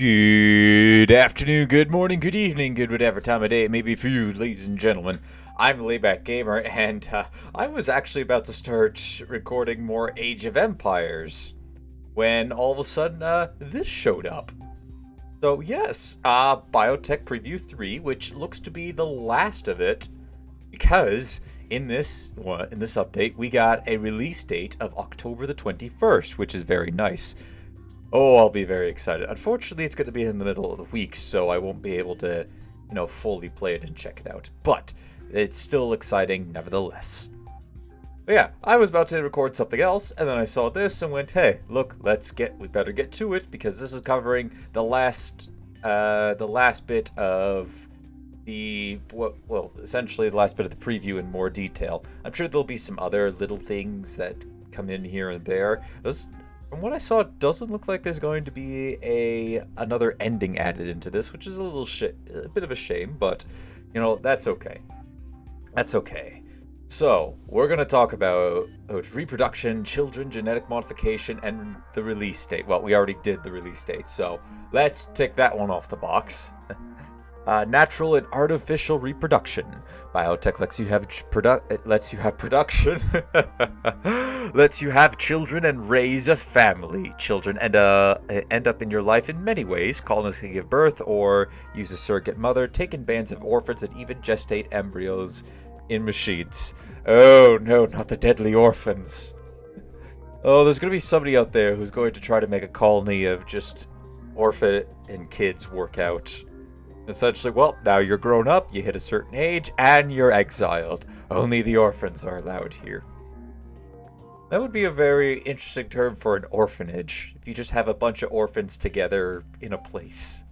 Good afternoon, good morning, good evening, good whatever time of day it may be for you, ladies and gentlemen. I'm Layback Gamer, and I was actually about to start recording more Age of Empires when all of a sudden this showed up. So yes, Biotech Preview 3, which looks to be the last of it, because in this update we got a release date of October the 21st, which is very nice. Oh, I'll be very excited. Unfortunately, it's going to be in the middle of the week, so I won't be able to, fully play it and check it out. But it's still exciting nevertheless. But yeah, I was about to record something else, and then I saw this and went, hey, look, we better get to it, because this is covering the last bit of essentially the last bit of the preview in more detail. I'm sure there'll be some other little things that come in here and there. From what I saw, it doesn't look like there's going to be another ending added into this, which is a bit of a shame, but that's okay. That's okay. So we're gonna talk about reproduction, children, genetic modification, and the release date. Well, we already did the release date, so let's tick that one off the box. Natural and artificial reproduction. Biotech lets you have production, lets you have children and raise a family. Children end up in your life in many ways. Colonists can give birth or use a surrogate mother, take in bands of orphans, and even gestate embryos in machines. Oh no, not the deadly orphans. Oh, there's going to be somebody out there who's going to try to make a colony of just orphan and kids work out. Essentially, well, now you're grown up, you hit a certain age, and you're exiled. Only the orphans are allowed here. That would be a very interesting term for an orphanage, if you just have a bunch of orphans together in a place.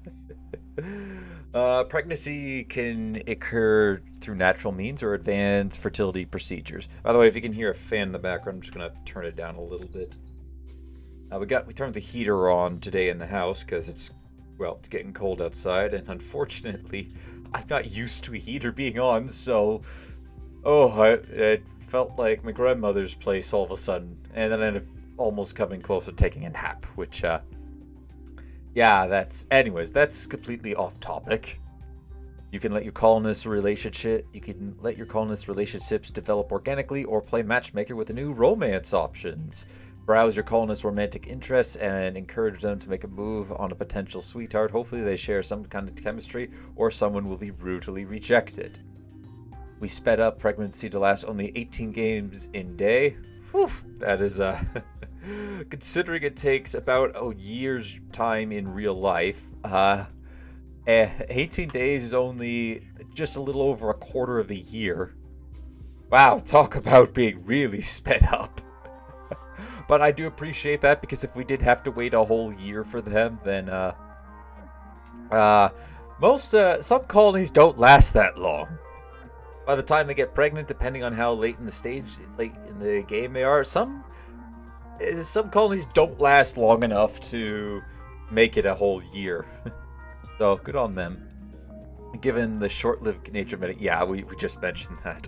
Pregnancy can occur through natural means or advanced fertility procedures. By the way, if you can hear a fan in the background, I'm just going to turn it down a little bit. We turned the heater on today in the house because it's getting cold outside, and unfortunately, I'm not used to a heater being on, so... it felt like my grandmother's place all of a sudden, and then I ended up almost coming close to taking a nap, which, Anyways, that's completely off topic. You can let your colonist relationships develop organically, or play matchmaker with the new romance options. Browse your colonists' romantic interests and encourage them to make a move on a potential sweetheart. Hopefully they share some kind of chemistry, or someone will be brutally rejected. We sped up pregnancy to last only 18 games in day. Whew, that is, considering it takes about a year's time in real life, 18 days is only just a little over a quarter of the year. Wow, talk about being really sped up. But I do appreciate that, because if we did have to wait a whole year for them, then some colonies don't last that long. By the time they get pregnant, depending on how late in the game they are, some colonies don't last long enough to make it a whole year. So good on them. Given the short-lived nature of it, we just mentioned that.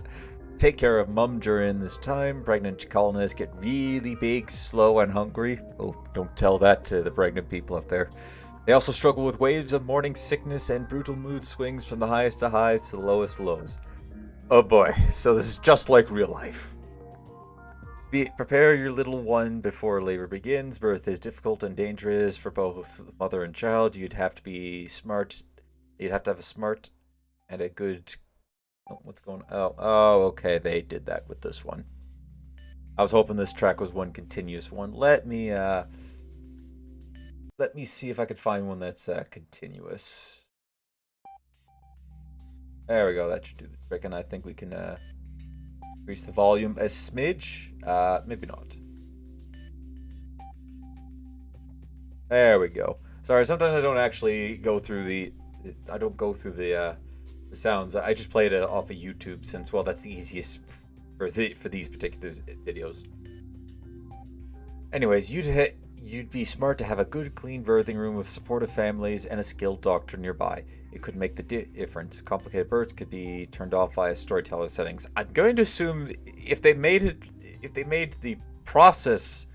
Take care of mum during this time. Pregnant colonists get really big, slow, and hungry. Oh, don't tell that to the pregnant people out there. They also struggle with waves of morning sickness and brutal mood swings from the highest to highs to the lowest lows. Oh boy, so this is just like real life. Prepare your little one before labor begins. Birth is difficult and dangerous for both mother and child. You'd have to be smart. You'd have to have a smart and a good... Oh, what's going on? Oh, okay, they did that with this one. I was hoping this track was one continuous one. Let me see if I could find one that's continuous. There we go, that should do the trick, and I think we can increase the volume a smidge. Maybe not. There we go. Sorry, sometimes I don't actually go through the sounds. I just played it off of YouTube, since that's the easiest for these particular videos. Anyways, you'd be smart to have a good, clean birthing room with supportive families and a skilled doctor nearby. It could make the difference. Complicated births could be turned off via storyteller settings. I'm going to assume if they made the process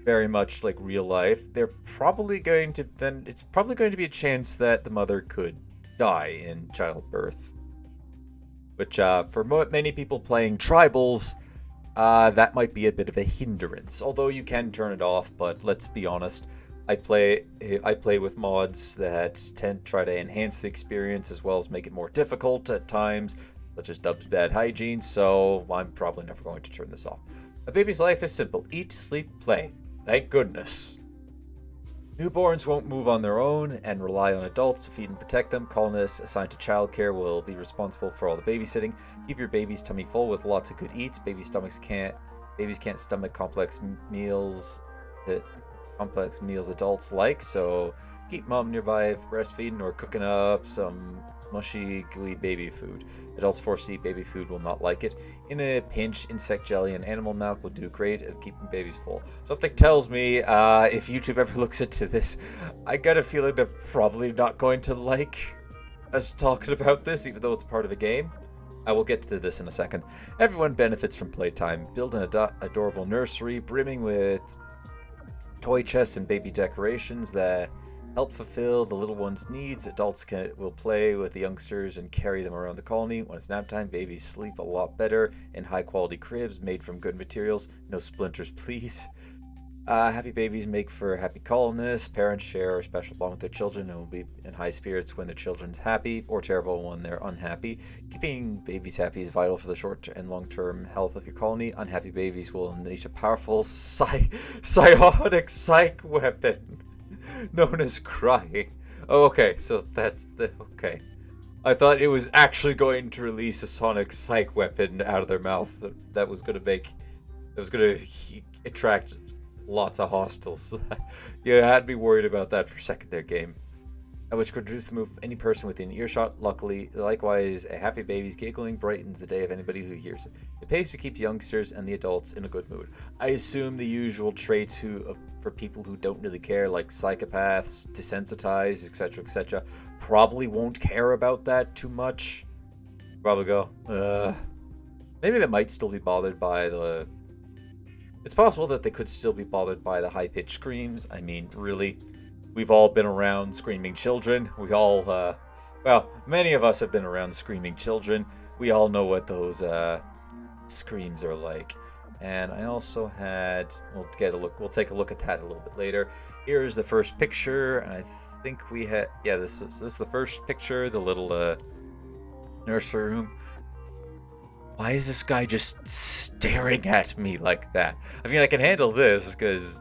very much like real life, it's probably going to be a chance that the mother could die in childbirth. Which, for many people playing tribals, that might be a bit of a hindrance. Although you can turn it off, but let's be honest, I play with mods that tend to try to enhance the experience as well as make it more difficult at times, such as Dub's Bad Hygiene, so I'm probably never going to turn this off. A baby's life is simple. Eat, sleep, play. Thank goodness. Newborns won't move on their own and rely on adults to feed and protect them. Colonists assigned to childcare will be responsible for all the babysitting. Keep your baby's tummy full with lots of good eats. Babies can't stomach complex meals adults like, so keep mom nearby if breastfeeding or cooking up some mushy, gooey baby food. Adults forced to eat baby food will not like it. In a pinch, insect jelly and animal milk will do great at keeping babies full. Something tells me, if YouTube ever looks into this, I got a feeling they're probably not going to like us talking about this, even though it's part of a game. I will get to this in a second. Everyone benefits from playtime. Build an adorable nursery brimming with toy chests and baby decorations that help fulfill the little one's needs. Adults will play with the youngsters and carry them around the colony. When it's nap time, babies sleep a lot better in high-quality cribs made from good materials. No splinters, please. Happy babies make for happy colonists. Parents share a special bond with their children and will be in high spirits when their children's happy, or terrible when they're unhappy. Keeping babies happy is vital for the short and long-term health of your colony. Unhappy babies will unleash a powerful psionic psych weapon known as crying. Oh, okay, so okay. I thought it was actually going to release a sonic psych weapon out of their mouth that was going to attract lots of hostiles. Yeah, I had to be worried about that for a second there, game. Which could reduce the move of any person within earshot. Likewise, a happy baby's giggling brightens the day of anybody who hears it. It pays to keep youngsters and the adults in a good mood. I assume the usual traits for people who don't really care, like psychopaths, desensitized, etc., probably won't care about that too much. Probably go, maybe they might still be bothered by the... It's possible that they could still be bothered by the high-pitched screams. I mean, really, we've all been around screaming children. We all, well, many of us have been around screaming children. We all know what those screams are like. And I also had, we'll take a look at that a little bit later. Here's the first picture, and I think we had, yeah, this is the first picture, the little nursery room. Why is this guy just staring at me like that? I mean, I can handle this because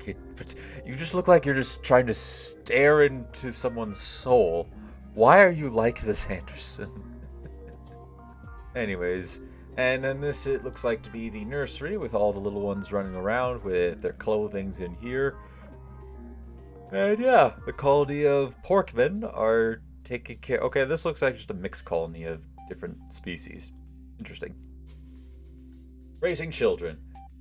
you just look like you're just trying to stare into someone's soul. Why are you like this, Anderson? Anyways, and then this, it looks like to be the nursery with all the little ones running around with their clothings in here. And yeah, the colony of porkmen are taking care... Okay, this looks like just a mixed colony of different species. Interesting. Raising children.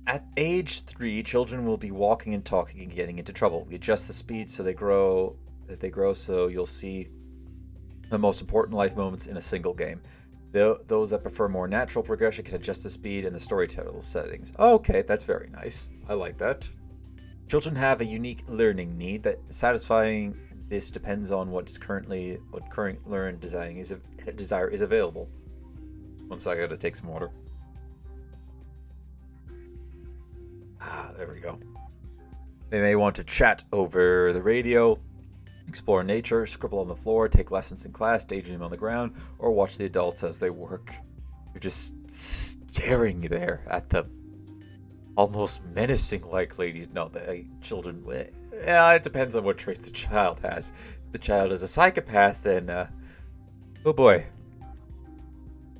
At age 3, children will be walking and talking and getting into trouble. We adjust the speed so they grow, so you'll see the most important life moments in a single game. Those that prefer more natural progression can adjust the speed and the storytelling settings. Okay, that's very nice. I like that. Children have a unique learning need that satisfying this depends on what current learned desire is available. One second, I gotta take some water. There we go. They may want to chat over the radio, explore nature, scribble on the floor, take lessons in class, daydream on the ground, or watch the adults as they work. You're just staring there at them. Almost menacing like ladies. No, children... Yeah, it depends on what traits the child has. If the child is a psychopath, then... oh boy.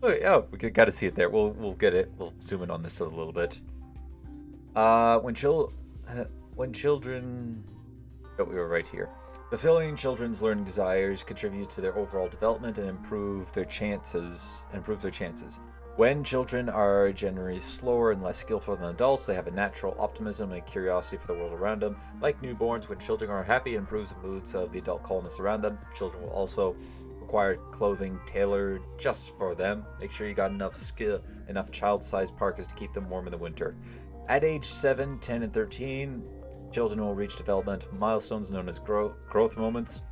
Oh, we gotta see it there. We'll get it. We'll zoom in on this a little bit. When children... Oh, we were right here. Fulfilling children's learning desires contribute to their overall development and improves their chances. When children are generally slower and less skillful than adults, they have a natural optimism and curiosity for the world around them. Like newborns, when children are happy, it improves the moods of the adult colonists around them. Children will also require clothing tailored just for them. Make sure you got enough child-sized parkas to keep them warm in the winter. At age 7, 10, and 13, children will reach developmental milestones known as growth moments,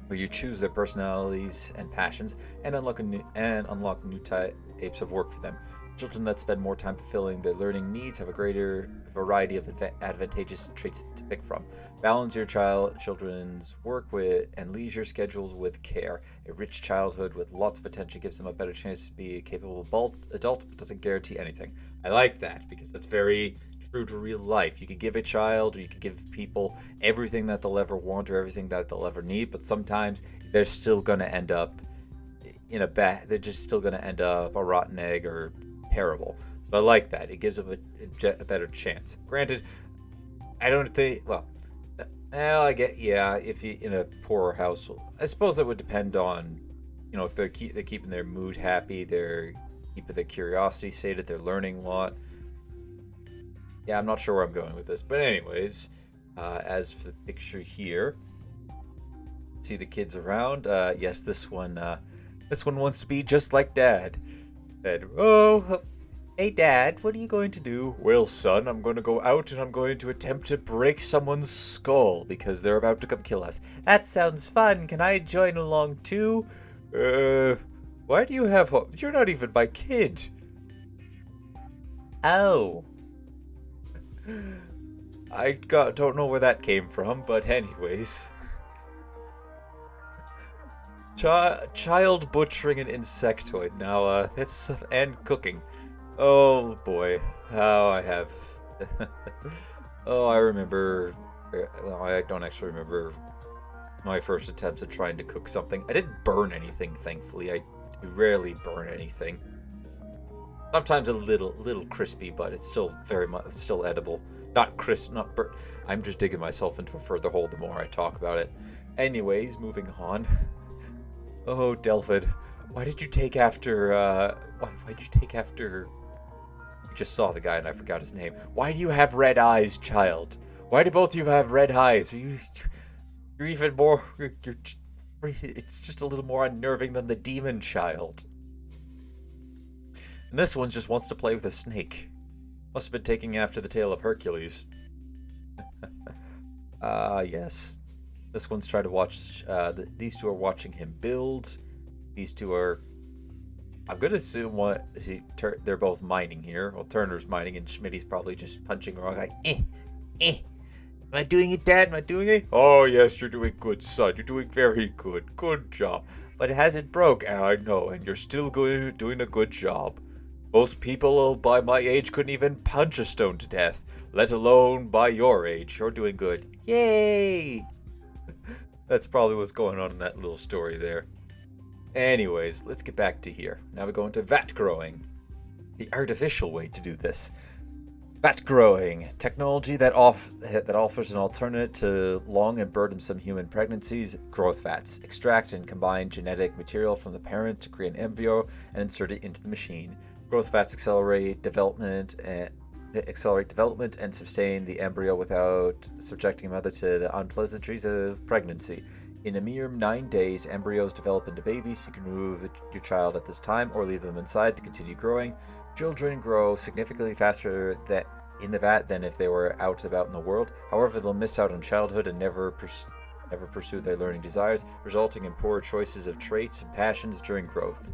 where you choose their personalities and passions and unlock new types of work for them. Children that spend more time fulfilling their learning needs have a greater variety of advantageous traits to pick from. Balance your children's work with and leisure schedules with care. A rich childhood with lots of attention gives them a better chance to be a capable adult, but doesn't guarantee anything. I like that because that's very true to real life. You could give a child or you could give people everything that they'll ever want or everything that they'll ever need, but sometimes they're still going to end up they're just still going to end up a rotten egg or terrible. So I like that. It gives them a better chance. Granted, I don't think, well, I get, yeah, if you in a poorer household, I suppose that would depend on, if they're keeping their mood happy, they're keeping their curiosity sated, they're learning a lot. Yeah, I'm not sure where I'm going with this, but anyways, as for the picture here, see the kids around. Yes, this one wants to be just like Dad. Said, "Oh, hey Dad, what are you going to do?" "Well, son, I'm going to go out and I'm going to attempt to break someone's skull because they're about to come kill us." "That sounds fun. Can I join along too?" Why do you have hope? You're not even my kid." "Oh." Don't know where that came from, but anyways. Child butchering an insectoid. Now, that's and cooking. Oh boy, how I have. Oh, I remember. Well, I don't actually remember my first attempts at trying to cook something. I didn't burn anything, thankfully. I rarely burn anything. Sometimes a little crispy, but it's still still edible. Not crisp, not burnt. I'm just digging myself into a further hole the more I talk about it. Anyways, moving on. Oh, Delphid, why did you take after, why'd you take after... You just saw the guy and I forgot his name. Why do you have red eyes, child? Why do both of you have red eyes? You're even more... It's just a little more unnerving than the demon child. And this one just wants to play with a snake. Must have been taking after the tale of Hercules. Yes. This one's trying to watch, these two are watching him build. These two are, I'm going to assume they're both mining here. Well, Turner's mining and Schmitty's probably just punching around like, Am I doing it, Dad? Am I doing it? "Oh, yes, you're doing good, son. You're doing very good. Good job. But it hasn't broke." "I know, and you're still doing a good job. Most people by my age couldn't even punch a stone to death, let alone by your age. You're doing good." Yay! That's probably what's going on in that little story there. Anyways, let's get back to here. Now we go into vat growing. The artificial way to do this. Vat growing. Technology that offers an alternative to long and burdensome human pregnancies. Growth vats. Extract and combine genetic material from the parent to create an embryo and insert it into the machine. Growth vats accelerate development and sustain the embryo without subjecting mother to the unpleasantries of pregnancy. In a mere 9 days, embryos develop into babies. You can remove your child at this time or leave them inside to continue growing. Children grow significantly faster in the vat than if they were out and about in the world. However, they'll miss out on childhood and never pursue their learning desires, resulting in poor choices of traits and passions during growth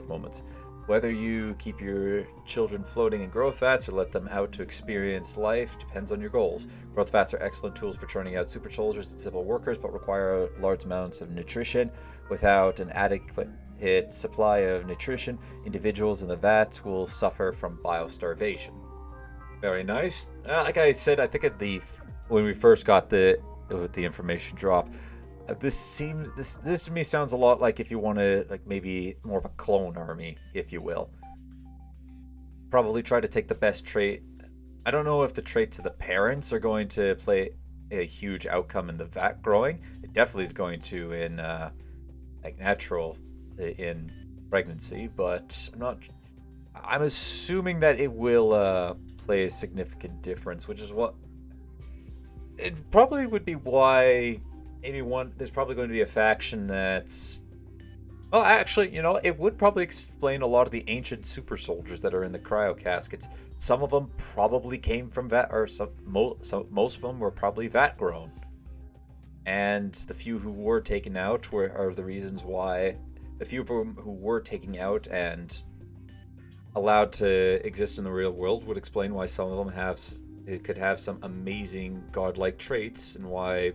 moments. Whether you keep your children floating in growth vats or let them out to experience life depends on your goals. Growth vats are excellent tools for churning out super soldiers and civil workers, but require large amounts of nutrition. Without an adequate supply of nutrition, individuals in the vats will suffer from biostarvation. Very nice. Like I said, I think when we first got the information drop, this to me sounds a lot like if you want to, like, maybe more of a clone army, if you will. Probably try to take the best trait. I don't know if the traits of the parents are going to play a huge outcome in the vat growing. It definitely is going to in in pregnancy, but I'm assuming that it will play a significant difference, which is what it probably would be why there's probably going to be a faction that's... Well, actually, it would probably explain a lot of the ancient super soldiers that are in the cryo caskets. some of them probably came from vat, or most of them were probably vat grown. And the few who were taken out are the reasons why. The few of them who were taken out and allowed to exist in the real world would explain why some of them could have some amazing godlike traits and why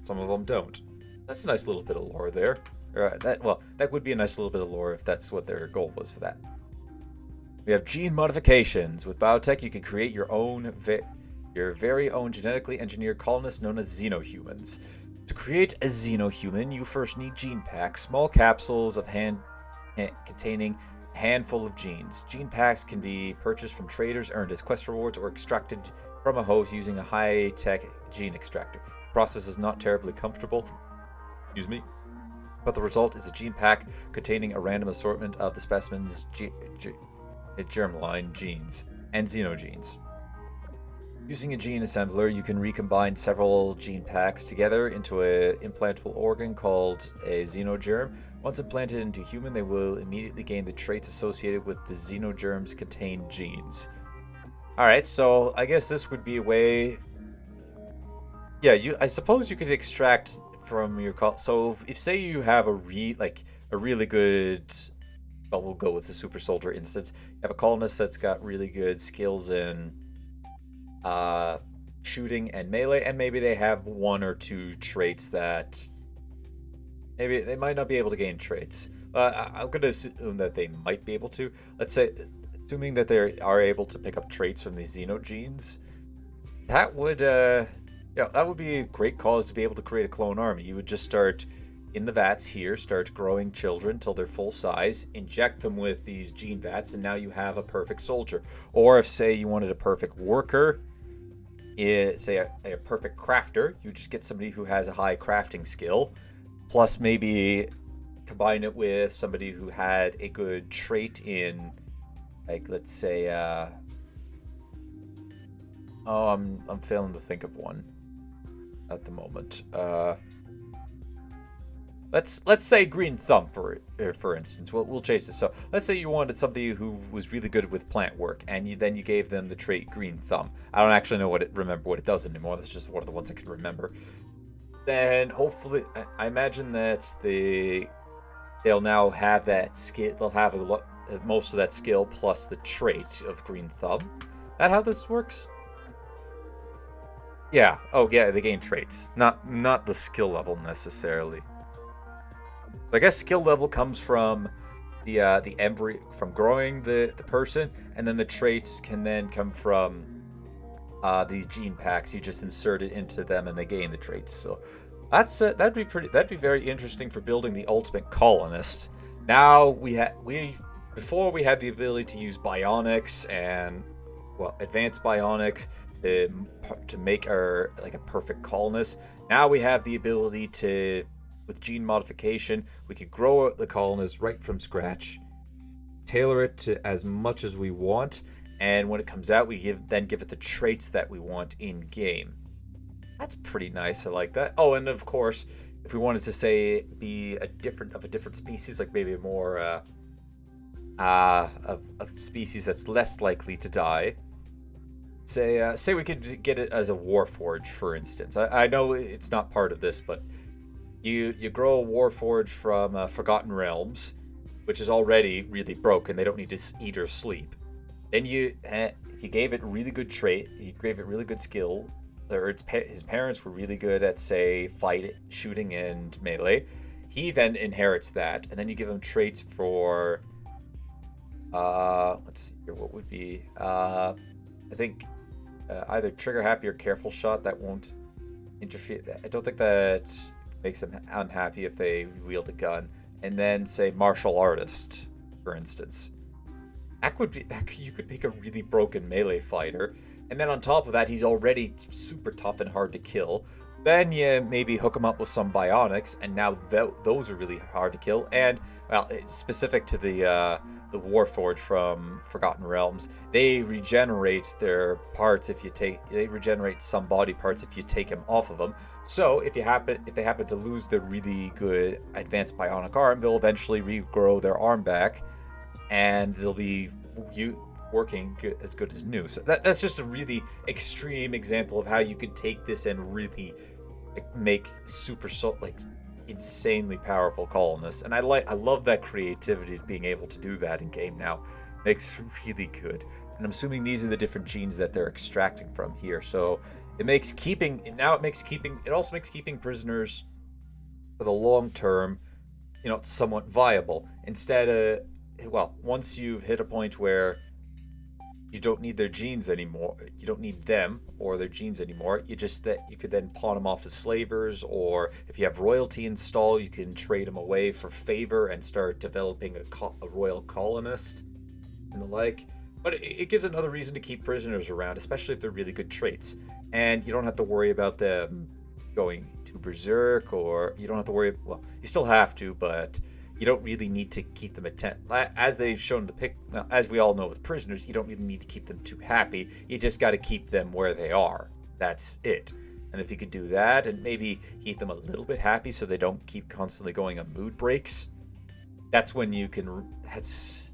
some of them don't. That's a nice little bit of lore there. That would be a nice little bit of lore if that's what their goal was for that. We have gene modifications. With Biotech, you can create your very own genetically engineered colonists known as xenohumans. To create a xenohuman, you first need gene packs, small capsules of containing a handful of genes. Gene packs can be purchased from traders, earned as quest rewards, or extracted from a host using a high-tech gene extractor. The process is not terribly comfortable, but the result is a gene pack containing a random assortment of the specimen's germline genes and xenogenes. Using a gene assembler, you can recombine several gene packs together into an implantable organ called a xenogerm. Once implanted into human, they will immediately gain the traits associated with the xenogerm's contained genes. Alright, so I guess this would be a way... Yeah, I suppose you could extract from your... So if say you have a really good... Well, we'll go with the super soldier instance. You have a colonist that's got really good skills in shooting and melee, and maybe they have one or two traits that maybe they might not be able to gain traits. I'm going to assume that they might be able to. Let's say, assuming that they are able to pick up traits from these xenogenes, that would be a great cause to be able to create a clone army. You would just start in the vats here, start growing children till they're full size, inject them with these gene vats, and now you have a perfect soldier. Or if, say, you wanted a perfect worker, say a perfect crafter, you just get somebody who has a high crafting skill, plus maybe combine it with somebody who had a good trait in, like, let's say, I'm failing to think of one at the moment. Let's say green thumb for instance. We'll change this. So let's say you wanted somebody who was really good with plant work, and you gave them the trait green thumb. I don't actually remember what it does anymore. That's just one of the ones I can remember. Then hopefully, I imagine that they'll now have that skill. They'll have most of that skill plus the trait of green thumb. Is that how this works? Yeah. Oh yeah, they gain traits, not the skill level necessarily. I guess skill level comes from the embryo, from growing the person, and then the traits can then come from these gene packs. You just insert it into them, and they gain the traits. So that'd be very interesting for building the ultimate colonist. Now before we had the ability to use bionics and advanced bionics to make our a perfect colonist. Now we have the ability to, with gene modification, we could grow the colonist right from scratch, tailor it to as much as we want, and when it comes out, we then give it the traits that we want in game. That's pretty nice. I like that. Oh, and of course, if we wanted to say be a different species, like maybe more of species that's less likely to die. Say we could get it as a warforge, for instance. I know it's not part of this, but you grow a warforge from Forgotten Realms, which is already really broken. They don't need to eat or sleep. Then you gave it really good trait. You gave it really good skill. Or his parents were really good at, say, shooting and melee. He then inherits that, and then you give him traits for let's see here, what would be I think either trigger happy or careful shot. That won't interfere. I don't think that makes them unhappy if they wield a gun. And then say martial artist, for instance. You could make a really broken melee fighter, and then on top of that, he's already super tough and hard to kill. Then you maybe hook him up with some bionics, and now those are really hard to kill. And specific to the Warforged from Forgotten Realms, they regenerate their parts they regenerate some body parts if you take them off of them. So if they happen to lose their really good advanced bionic arm, they'll eventually regrow their arm back, and working as good as new. So that's just a really extreme example of how you could take this and really make insanely powerful colonists. And I love that creativity of being able to do that in game now. Makes really good. And I'm assuming these are the different genes that they're extracting from here. So it also makes keeping prisoners for the long term, somewhat viable. Instead of, once you've hit a point where you don't need their genes anymore, you don't need them or their genes anymore, you could then pawn them off to slavers, or if you have royalty installed, you can trade them away for favor and start developing a royal colonist and the like. But it gives another reason to keep prisoners around, especially if they're really good traits. And you don't have to worry about them going to berserk, or you don't have to worry, you still have to, but you don't really need to keep them as they've shown as we all know with prisoners, you don't really need to keep them too happy. You just got to keep them where they are. That's it. And if you could do that and maybe keep them a little bit happy so they don't keep constantly going on mood breaks, that's when you can, that's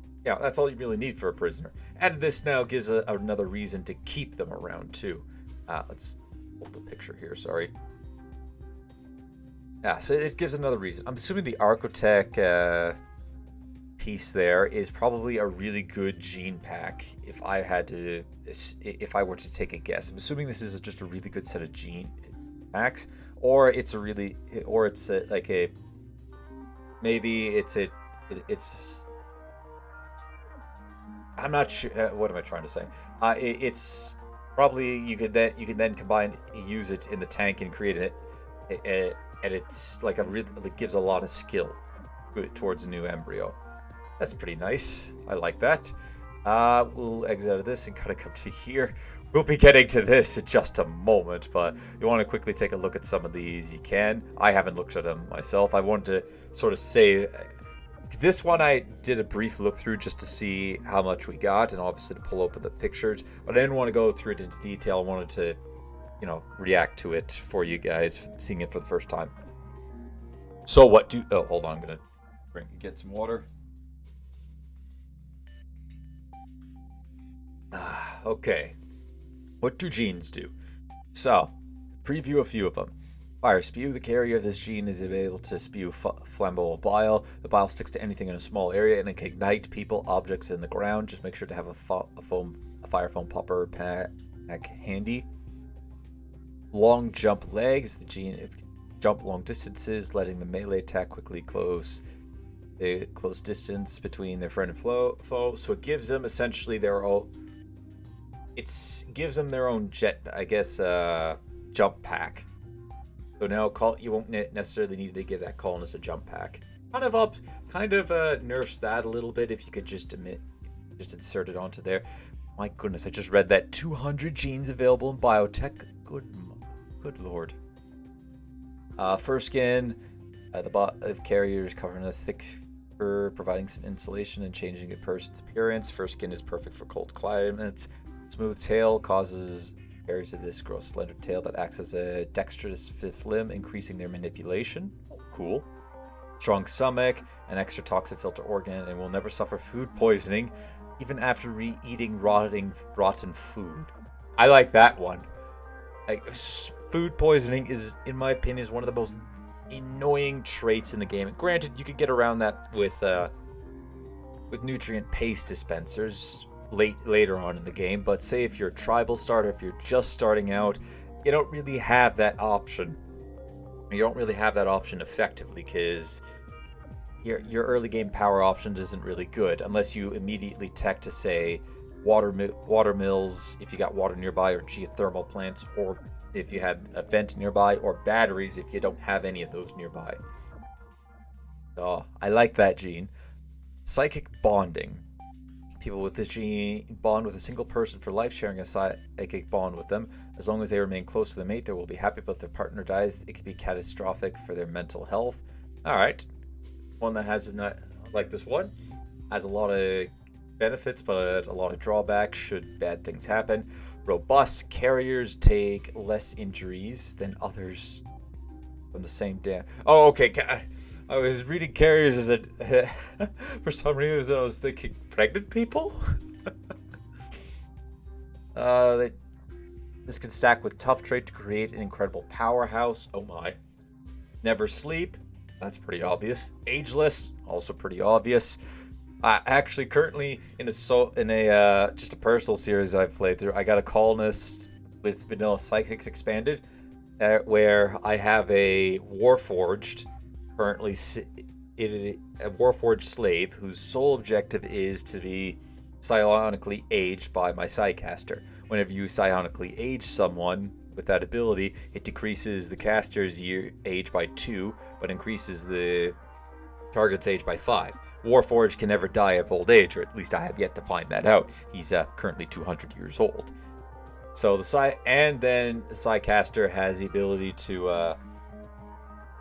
all you really need for a prisoner. And this now gives another reason to keep them around too. Let's hold the picture here, sorry. Yeah, so it gives another reason. I'm assuming the Architect piece there is probably a really good gene pack. If I were to take a guess, I'm assuming this is just a really good set of gene packs, or it's I'm not sure. What am I trying to say? It's probably you can then combine, use it in the tank and create it. And it's like it gives a lot of skill towards a new embryo. That's pretty nice. I like that. We'll exit out of this and kind of come to here. We'll be getting to this in just a moment, but you want to quickly take a look at some of these, you can. I haven't looked at them myself. I wanted to sort of say, this one I did a brief look through just to see how much we got, and obviously to pull up the pictures, but I didn't want to go through it into detail. I wanted to react to it for you guys, seeing it for the first time. So hold on, I'm gonna get some water. Okay, what do genes do? So, preview a few of them. Fire spew. The carrier of this gene is able to spew flammable bile. The bile sticks to anything in a small area and it can ignite people, objects in the ground. Just make sure to have a fire foam popper pack handy. Long jump legs. The gene jump long distances, letting the melee attack quickly close distance between their friend and foe. So it gives them essentially their own. Gives them their own jump pack. So now you won't necessarily need to give that colonist a jump pack. Kind of nerfs that a little bit if you could just insert it onto there. My goodness, I just read that 200 genes available in Biotech. Good lord. Fur skin. The bot of carriers covered in a thick fur, providing some insulation and changing a person's appearance. Fur skin is perfect for cold climates. Smooth tail causes carriers of this grow slender tail that acts as a dexterous fifth limb, increasing their manipulation. Cool. Strong stomach, an extra toxin filter organ, and will never suffer food poisoning, even after re-eating rotten food. I like that one. Food poisoning is, in my opinion, is one of the most annoying traits in the game. And granted, you could get around that with nutrient paste dispensers later on in the game, but say if you're a tribal starter, if you're just starting out, you don't really have that option. You don't really have that option effectively because your early game power options isn't really good unless you immediately tech to say water mills if you got water nearby, or geothermal plants, or if you have a vent nearby, or batteries if you don't have any of those nearby. Oh, I like that gene. Psychic bonding. People with this gene bond with a single person for life, sharing a psychic bond with them. As long as they remain close to their mate, they will be happy, but if their partner dies, it could be catastrophic for their mental health. Alright. One that has, like this one, has a lot of benefits, but a lot of drawbacks should bad things happen. Robust. Carriers take less injuries than others from the same dam. Oh, okay. I was reading carriers as for some reason I was thinking pregnant people. This can stack with tough trait to create an incredible powerhouse. Oh my. Never sleep. That's pretty obvious. Ageless. Also pretty obvious. Actually, currently in a just a personal series I've played through, I got a Colonist with Vanilla Psychics expanded, where I have a Warforged, currently a Warforged slave whose sole objective is to be psionically aged by my Psycaster. Whenever you psionically age someone with that ability, it decreases the caster's age by 2, but increases the target's age by 5. Warforged can never die of old age, or at least I have yet to find that out. He's currently 200 years old. So the Psycaster has the ability to.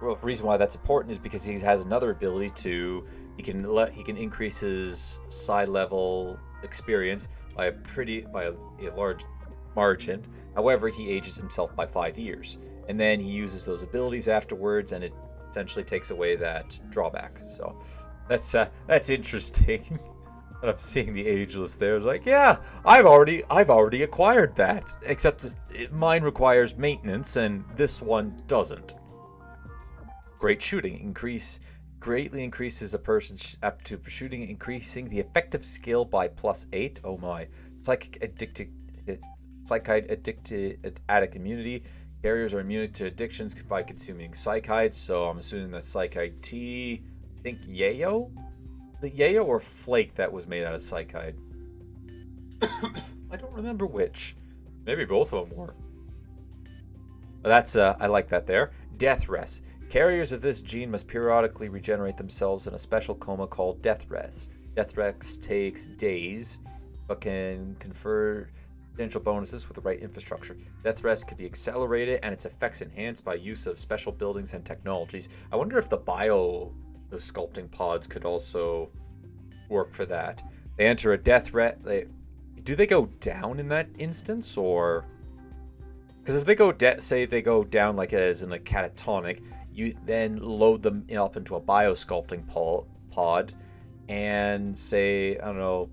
The reason why that's important is because he has another ability to. He can increase his Psi level experience by a large margin. However, he ages himself by 5 years, and then he uses those abilities afterwards, and it essentially takes away that drawback. So. That's interesting. I'm seeing the ageless there. Like, yeah, I've already acquired that. Except mine requires maintenance, and this one doesn't. Great shooting. Greatly increases a person's aptitude for shooting, increasing the effective skill by +8. Oh my. Psychic addict immunity. Carriers are immune to addictions by consuming psychides. So I'm assuming that psychide T. I think yayo? The yayo or flake that was made out of psychide? I don't remember which. Maybe both of them were. But that's I like that there. Death rest. Carriers of this gene must periodically regenerate themselves in a special coma called death rest. Death rest takes days, but can confer potential bonuses with the right infrastructure. Death rest can be accelerated and its effects enhanced by use of special buildings and technologies. I wonder if the sculpting pods could also work for that. They enter a death rest. Do they go down in that instance, or because if they go say they go down like as in a catatonic, you then load them up into a biosculpting pod, and say I don't know,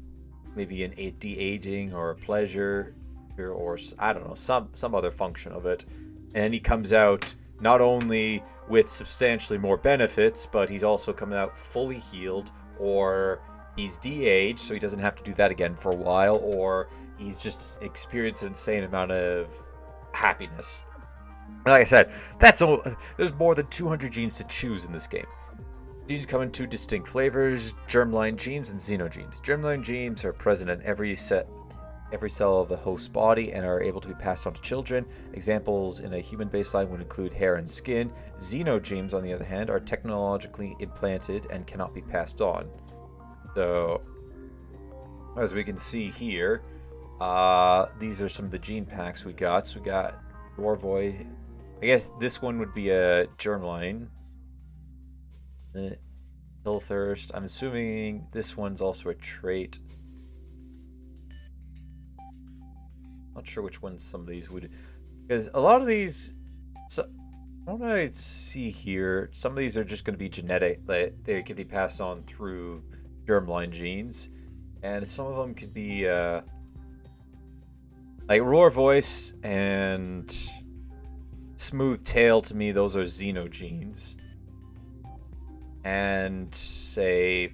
maybe an de-aging or a pleasure, or I don't know some other function of it, and he comes out not only with substantially more benefits, but he's also coming out fully healed, or he's de-aged, so he doesn't have to do that again for a while, or he's just experienced an insane amount of happiness. Like I said, there's more than 200 genes to choose in this game. Genes come in 2 distinct flavors: germline genes and xenogenes. Germline genes are present in every cell of the host body and are able to be passed on to children. Examples in a human baseline would include hair and skin. Xenogenes, on the other hand, are technologically implanted and cannot be passed on. So, as we can see here, these are some of the gene packs we got. So we got Dorvoy. I guess this one would be a germline. Hillthirst. I'm assuming this one's also a trait. Not sure which ones some of these would, because a lot of these, so what I see here, some of these are just going to be genetic, that they can be passed on through germline genes, and some of them could be like Roar Voice and Smooth Tail. To me, those are xenogenes. And say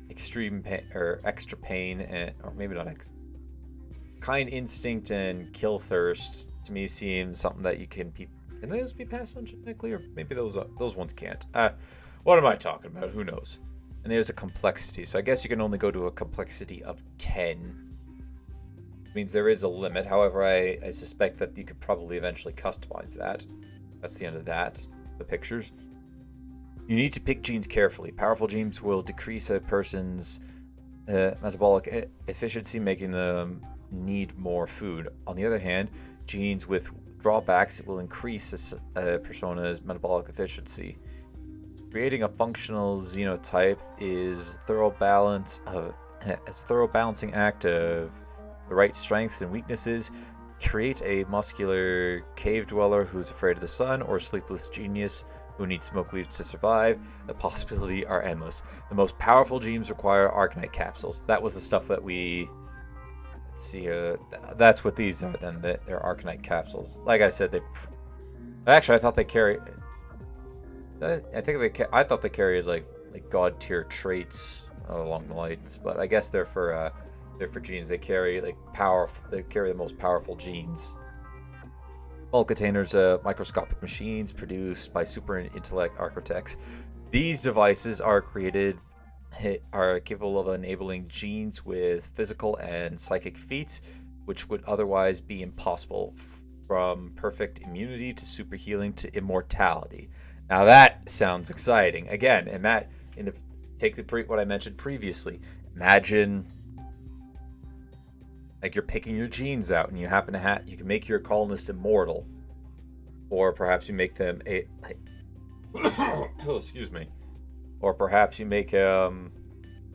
extreme pain or extra pain, or maybe not kind instinct and kill thirst, to me seem something that you can those be passed on genetically, or maybe those ones can't. What am I talking about? Who knows? And there's a complexity, so I guess you can only go to a complexity of 10. It means there is a limit. However, I suspect that you could probably eventually customize that. That's the end of that. The pictures. You need to pick genes carefully. Powerful genes will decrease a person's metabolic efficiency, making them need more food. On the other hand, genes with drawbacks will increase a persona's metabolic efficiency. Creating a functional xenotype is thorough balancing act of the right strengths and weaknesses. Create a muscular cave dweller who's afraid of the sun, or sleepless genius who needs smoke leaves to survive. The possibilities are endless. The most powerful genes require Arcanite capsules. That was the stuff that we Let's see, that's what these are then. They're Arcanite capsules. Like I said, actually, I thought they carry... I thought they carried like god tier traits along the lines, but I guess they're for genes. They carry like powerful. They carry the most powerful genes. All containers, microscopic machines produced by super intellect architects. These devices are capable of enabling genes with physical and psychic feats, which would otherwise be impossible, from perfect immunity to super healing to immortality. Now that sounds exciting. Again, what I mentioned previously. Imagine like you're picking your genes out, and you happen to you can make your colonist immortal, or perhaps you make them oh, excuse me, or perhaps you make him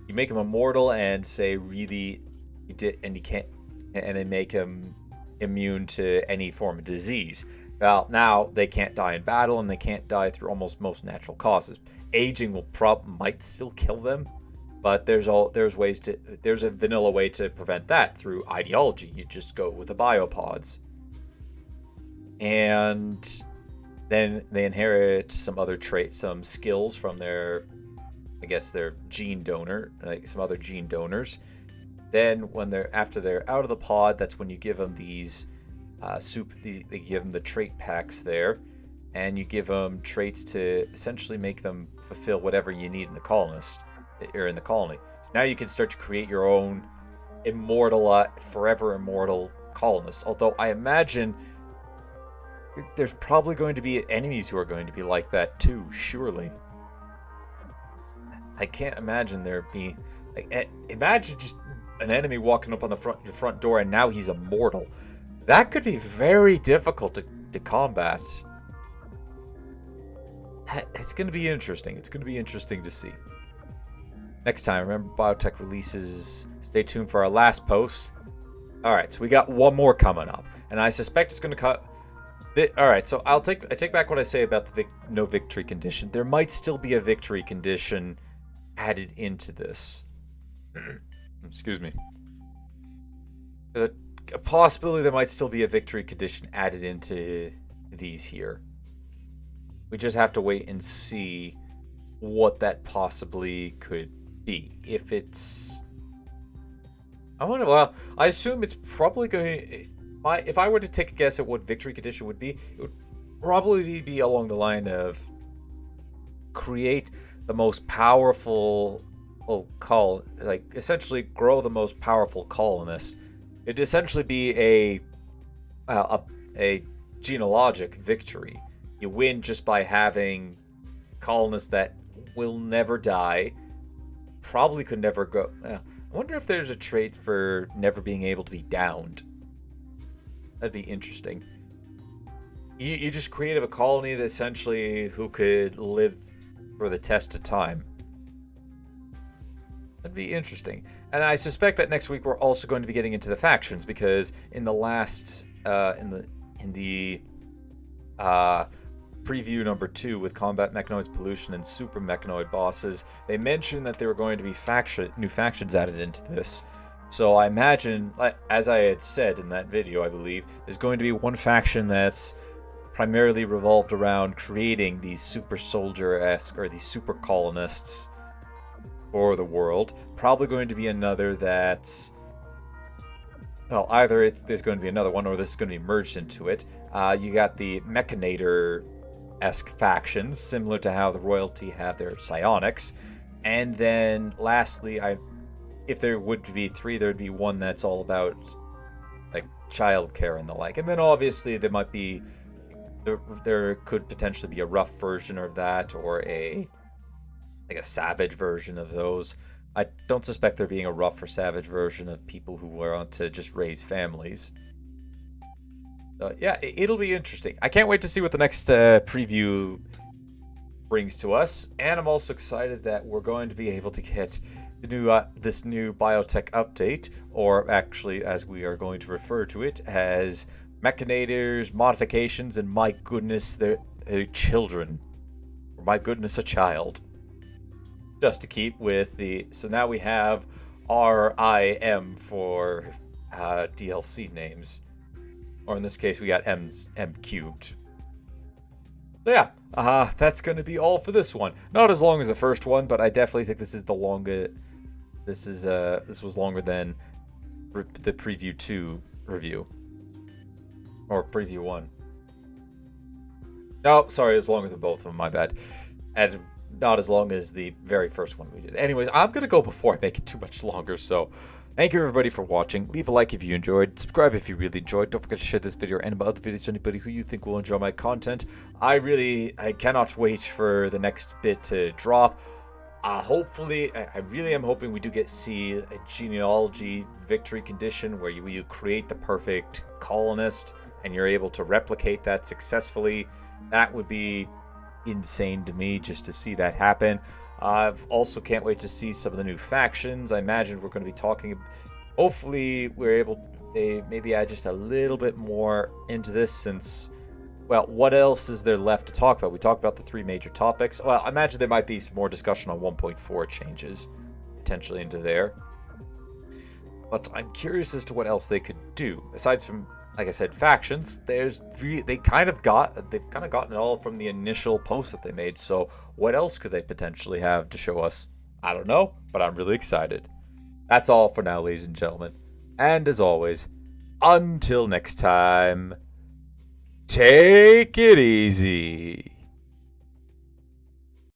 immortal and say really and they make him immune to any form of disease. Well, now they can't die in battle, and they can't die through almost most natural causes. Aging might still kill them, but there's a vanilla way to prevent that through ideology. You just go with the biopods, and then they inherit some other traits, some skills from their gene donor, like some other gene donors. Then after they're out of the pod, that's when you give them these they give them the trait packs there, and you give them traits to essentially make them fulfill whatever you need in the colonist or in the colony. So now you can start to create your own forever immortal colonist. Although I imagine there's probably going to be enemies who are going to be like that too, surely. I can't imagine there be imagine just an enemy walking up on your front door, and now he's immortal. That could be very difficult to combat. It's going to be interesting. It's going to be interesting to see. Next time, remember, Biotech releases. Stay tuned for our last post. Alright, so we got one more coming up, and I suspect it's going to cut... Alright, so I take back what I say about the no victory condition. There might still be a victory condition added into this. Excuse me. There's a possibility there might still be a victory condition added into these here. We just have to wait and see what that possibly could be. If it's... I assume it's probably going... If I were to take a guess at what victory condition would be, it would probably be along the line of create the most powerful... essentially grow the most powerful colonist. It'd essentially be a genealogic victory. You win just by having colonists that will never die, probably could never go... I wonder if there's a trait for never being able to be downed. That'd be interesting. You just created a colony that essentially who could live for the test of time. That'd be interesting. And I suspect that next week we're also going to be getting into the factions, because in the last in the preview number 2 with combat mechanoids, pollution, and super mechanoid bosses, they mentioned that there were going to be new factions added into this. So I imagine, as I had said in that video, I believe, there's going to be one faction that's primarily revolved around creating these super soldier-esque, or these super colonists for the world. Probably going to be another that's... Well, either there's going to be another one, or this is going to be merged into it. You got the Mechanator-esque factions, similar to how the royalty have their psionics. And then, lastly, if there would be 3, there'd be one that's all about like childcare and the like. And then obviously there could potentially be a rough version of that, or a savage version of those. I don't suspect there being a rough or savage version of people who want to just raise families. Yeah, it'll be interesting. I can't wait to see what the next preview brings to us, and I'm also excited that we're going to be able to get the new this new Biotech update, or actually, as we are going to refer to it, as Mechanators, modifications, and my goodness, they're children. Or my goodness, a child. Just to keep with the... So now we have RIM for DLC names. Or in this case, we got M cubed. So yeah, that's going to be all for this one. Not as long as the first one, but I definitely think this is the longest. This was longer than the preview 2 review. Or preview 1. No, sorry, it's longer than both of them, my bad. And not as long as the very first one we did. Anyways, I'm going to go before I make it too much longer, so thank you everybody for watching. Leave a like if you enjoyed. Subscribe if you really enjoyed. Don't forget to share this video and my other videos to anybody who you think will enjoy my content. I cannot wait for the next bit to drop. Hopefully, I really am hoping we do see a genealogy victory condition where you create the perfect colonist and you're able to replicate that successfully. That would be insane to me just to see that happen. I also can't wait to see some of the new factions. I imagine we're going to be talking. Hopefully, we're able to maybe add just a little bit more into this since, well, what else is there left to talk about? We talked about the 3 major topics. Well, I imagine there might be some more discussion on 1.4 changes potentially into there. But I'm curious as to what else they could do aside from, like I said, factions. There's 3. They've kind of gotten it all from the initial post that they made. So what else could they potentially have to show us? I don't know, but I'm really excited. That's all for now, ladies and gentlemen. And as always, until next time, take it easy.